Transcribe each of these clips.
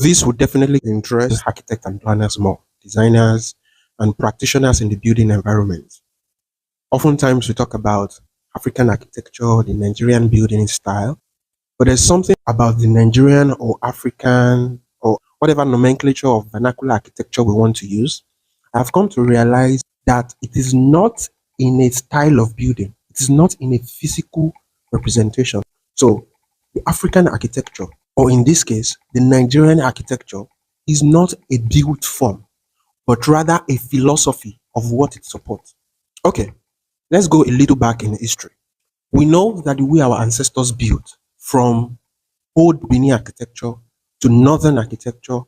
This would definitely interest architects and planners more, designers and practitioners in the building environment. Oftentimes we talk about African architecture, the Nigerian building style, but there's something about the Nigerian or African or whatever nomenclature of vernacular architecture we want to use. I've come to realize that it is not in a style of building, it is not in a physical representation. So, the African architecture, or in this case, the Nigerian architecture, is not a built form, but rather a philosophy of what it supports. Okay, let's go a little back in history. We know that the way our ancestors built, from old Benin architecture to northern architecture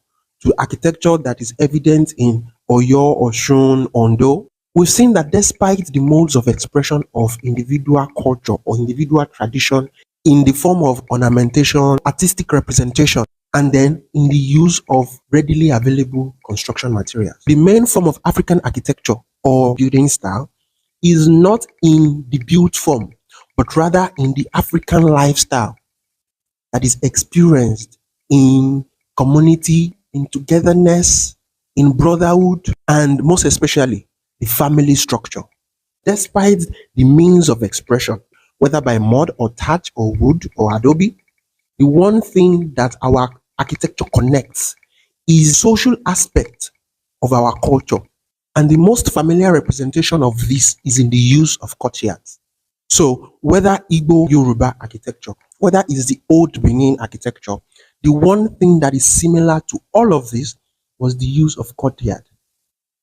to architecture that is evident in Oyo, Oshun, Ondo, we've seen that despite the modes of expression of individual culture or individual tradition in the form of ornamentation, artistic representation, and then in the use of readily available construction materials, the main form of African architecture or building style is not in the built form, but rather in the African lifestyle that is experienced in community, in togetherness, in brotherhood, and most especially the family structure. Despite the means of expression, whether by mud or thatch or wood or adobe, the one thing that our architecture connects is social aspect of our culture. And the most familiar representation of this is in the use of courtyards. So whether Igbo Yoruba architecture, whether it's the old Benin architecture, the one thing that is similar to all of this was the use of courtyard.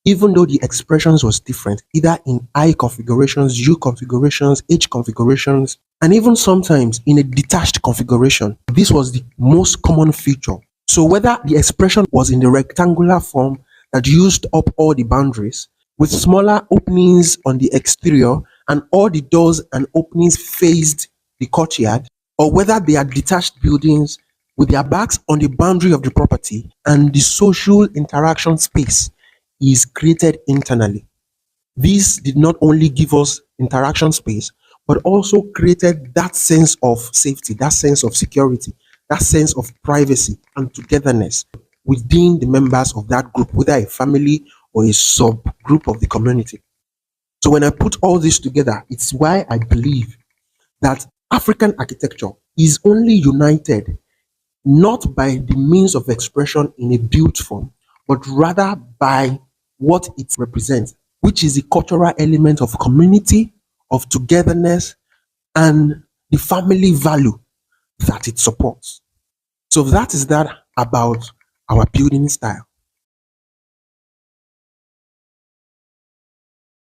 Even though the expressions was different, either in I configurations, U configurations, H configurations, and even sometimes in a detached configuration, this was the most common feature. So whether the expression was in the rectangular form that used up all the boundaries, with smaller openings on the exterior and all the doors and openings faced the courtyard, or whether they are detached buildings with their backs on the boundary of the property and the social interaction space is created internally. This did not only give us interaction space, but also created that sense of safety, that sense of security, that sense of privacy and togetherness within the members of that group, whether a family or a subgroup of the community. So when I put all this together, it's why I believe that African architecture is only united not by the means of expression in a built form, but rather by what it represents, which is the cultural element of community, of togetherness, and the family value that it supports. So that is that about our building style.